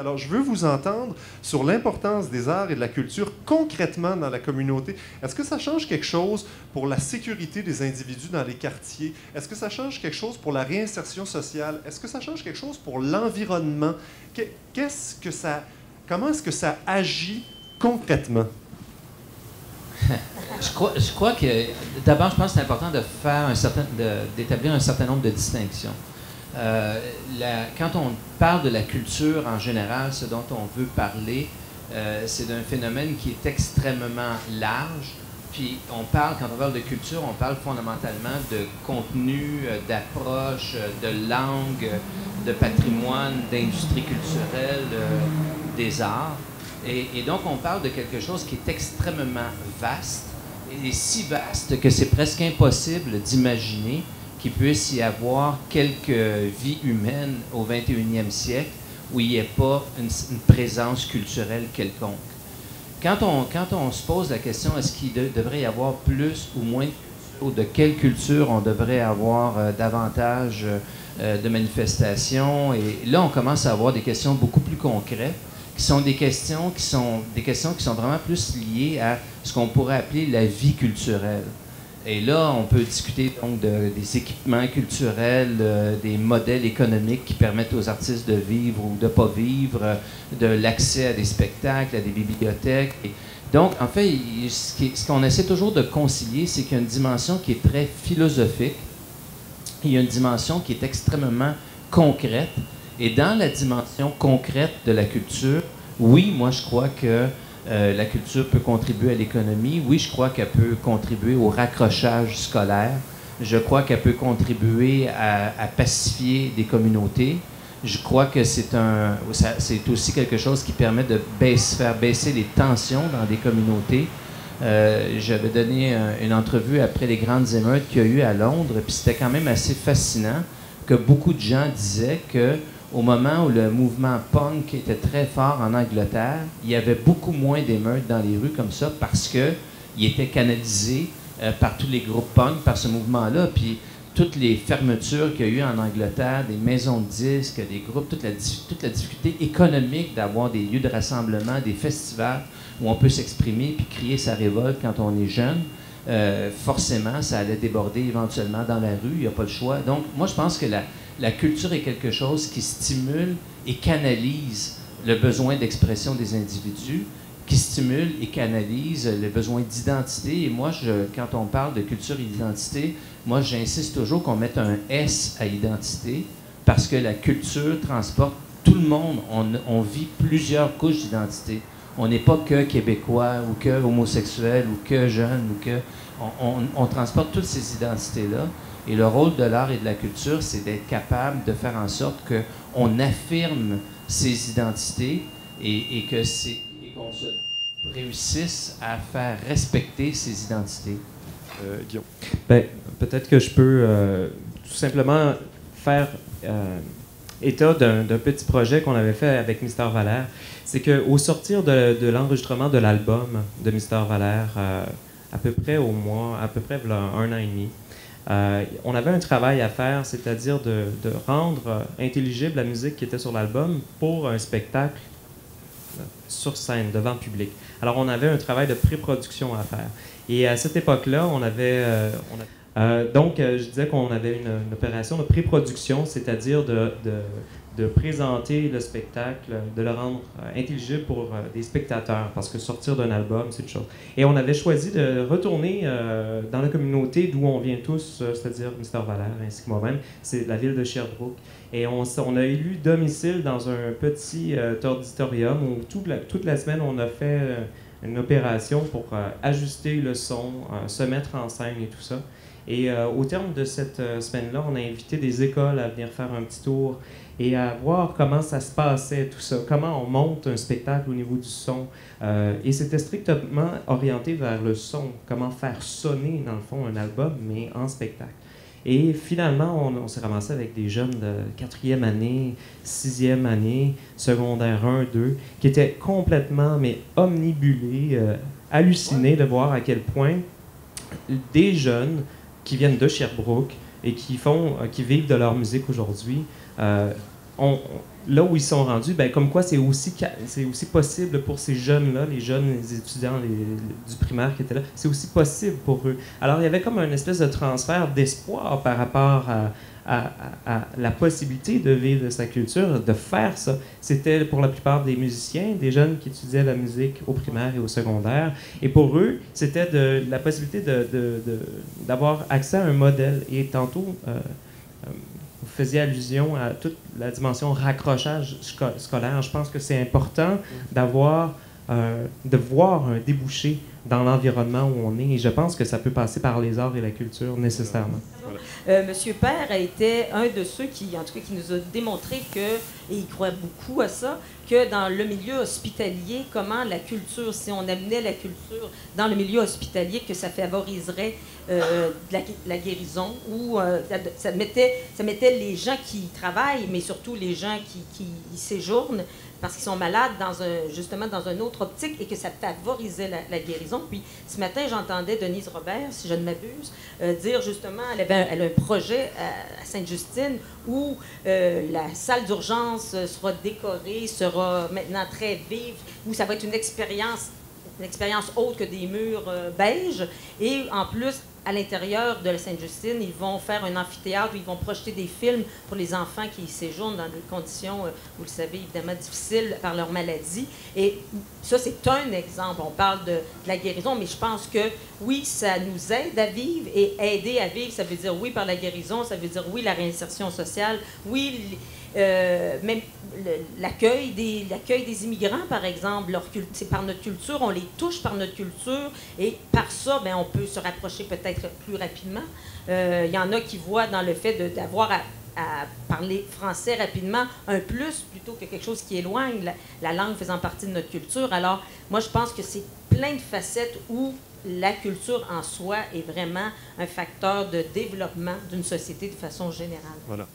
Alors, je veux vous entendre sur l'importance des arts et de la culture concrètement dans la communauté. Est-ce que ça change quelque chose pour la sécurité des individus dans les quartiers? Est-ce que ça change quelque chose pour la réinsertion sociale? Est-ce que ça change quelque chose pour l'environnement? Comment est-ce que ça agit concrètement? Je crois que, d'abord, je pense que c'est important de faire d'établir un certain nombre de distinctions. Quand on parle de la culture en général, ce dont on veut parler, c'est d'un phénomène qui est extrêmement large. Puis quand on parle de culture, on parle fondamentalement de contenu, d'approche, de langue, de patrimoine, d'industrie culturelle, des arts. Et donc, on parle de quelque chose qui est extrêmement vaste, et si vaste que c'est presque impossible d'imaginer qu'il puisse y avoir quelques vies humaines au 21e siècle où il n'y ait pas une présence culturelle quelconque. Quand on se pose la question, est-ce qu'il devrait y avoir plus ou moins ou de quelle culture on devrait avoir davantage de manifestations, et là, on commence à avoir des questions beaucoup plus concrètes, qui sont des questions qui sont vraiment plus liées à ce qu'on pourrait appeler la vie culturelle. Et là, on peut discuter donc des équipements culturels, des modèles économiques qui permettent aux artistes de vivre ou de ne pas vivre, de l'accès à des spectacles, à des bibliothèques. Et donc, en fait, ce qu'on essaie toujours de concilier, c'est qu'il y a une dimension qui est très philosophique, il y a une dimension qui est extrêmement concrète. Et dans la dimension concrète de la culture, oui, moi je crois que la culture peut contribuer à l'économie. Oui, je crois qu'elle peut contribuer au raccrochage scolaire. Je crois qu'elle peut contribuer à pacifier des communautés. Je crois que c'est aussi quelque chose qui permet de faire baisser les tensions dans des communautés. J'avais donné une entrevue après les grandes émeutes qu'il y a eu à Londres, puis c'était quand même assez fascinant que beaucoup de gens disaient que au moment où le mouvement punk était très fort en Angleterre, il y avait beaucoup moins d'émeutes dans les rues comme ça parce qu'il était canalisé par tous les groupes punk, par ce mouvement-là. Puis toutes les fermetures qu'il y a eu en Angleterre, des maisons de disques, des groupes, toute la difficulté économique d'avoir des lieux de rassemblement, des festivals où on peut s'exprimer puis crier sa révolte quand on est jeune, forcément, ça allait déborder éventuellement dans la rue, il n'y a pas le choix. Donc, moi, je pense que la culture est quelque chose qui stimule et canalise le besoin d'expression des individus, qui stimule et canalise le besoin d'identité. Et moi, quand on parle de culture et d'identité, moi, j'insiste toujours qu'on mette un S à identité, parce que la culture transporte tout le monde. On vit plusieurs couches d'identité. On n'est pas que québécois, ou que homosexuel, ou que jeune, ou que... On transporte toutes ces identités-là. Et le rôle de l'art et de la culture, c'est d'être capable de faire en sorte qu'on affirme ces identités et qu'on réussisse à faire respecter ces identités. Guillaume. Ben, peut-être que je peux tout simplement faire état d'un petit projet qu'on avait fait avec Mister Valère. C'est qu'au sortir de l'enregistrement de l'album de Mister Valère, à peu près voilà, 1 an et demi, on avait un travail à faire, c'est-à-dire de rendre intelligible la musique qui était sur l'album pour un spectacle sur scène, devant le public. Alors, on avait un travail de pré-production à faire. Et à cette époque-là, donc, je disais qu'on avait une opération de pré-production, c'est-à-dire de présenter le spectacle, de le rendre intelligible pour des spectateurs, parce que sortir d'un album, c'est une chose. Et on avait choisi de retourner dans la communauté d'où on vient tous, c'est-à-dire Mister Valère ainsi que moi-même, c'est la ville de Sherbrooke. Et on a élu domicile dans un petit auditorium où toute la semaine, on a fait une opération pour ajuster le son, se mettre en scène et tout ça. Et au terme de cette semaine-là, on a invité des écoles à venir faire un petit tour et à voir comment ça se passait, tout ça, comment on monte un spectacle au niveau du son. Et c'était strictement orienté vers le son, comment faire sonner, dans le fond, un album, mais en spectacle. Et finalement, on s'est ramassé avec des jeunes de 4e année, 6e année, secondaire 1, 2, qui étaient complètement, mais omnibulés, hallucinés de voir à quel point des jeunes qui viennent de Sherbrooke et qui vivent de leur musique aujourd'hui, là où ils sont rendus, ben, comme quoi c'est aussi possible pour ces jeunes-là, les jeunes les étudiants du primaire qui étaient là, c'est aussi possible pour eux. Alors, il y avait comme un espèce de transfert d'espoir par rapport à la possibilité de vivre de sa culture, de faire ça. C'était pour la plupart des musiciens, des jeunes qui étudiaient la musique au primaire et au secondaire. Et pour eux, c'était la possibilité d'avoir accès à un modèle. Et tantôt, vous faisiez allusion à toute la dimension raccrochage scolaire. Je pense que c'est important de voir un débouché dans l'environnement où on est. Et je pense que ça peut passer par les arts et la culture nécessairement. Monsieur Père a été un de ceux qui, en tout cas, qui nous a démontré que, et il croit beaucoup à ça, que dans le milieu hospitalier, comment la culture, si on amenait la culture dans le milieu hospitalier, que ça favoriserait la guérison, ou ça mettait les gens qui travaillent, mais surtout les gens qui y séjournent, parce qu'ils sont malades justement dans une autre optique et que ça favorisait la guérison. Puis ce matin, j'entendais Denise Robert, si je ne m'abuse, dire justement, elle a un projet à Sainte-Justine où la salle d'urgence sera décorée, sera maintenant très vive, où ça va être une expérience autre que des murs beige. Et en plus, à l'intérieur de la Sainte-Justine, ils vont faire un amphithéâtre où ils vont projeter des films pour les enfants qui séjournent dans des conditions, vous le savez, évidemment difficiles par leur maladie. Et ça, c'est un exemple. On parle de la guérison, mais je pense que oui, ça nous aide à vivre, et aider à vivre, ça veut dire oui par la guérison, ça veut dire oui la réinsertion sociale, oui même l'accueil des immigrants, par exemple. C'est par notre culture, on les touche par notre culture, et par ça, ben, on peut se rapprocher peut-être plus rapidement. Il y en a qui voient dans le fait d'avoir à parler français rapidement un plus plutôt que quelque chose qui éloigne, la langue faisant partie de notre culture. Alors, moi, je pense que c'est plein de facettes où la culture en soi est vraiment un facteur de développement d'une société de façon générale. Voilà.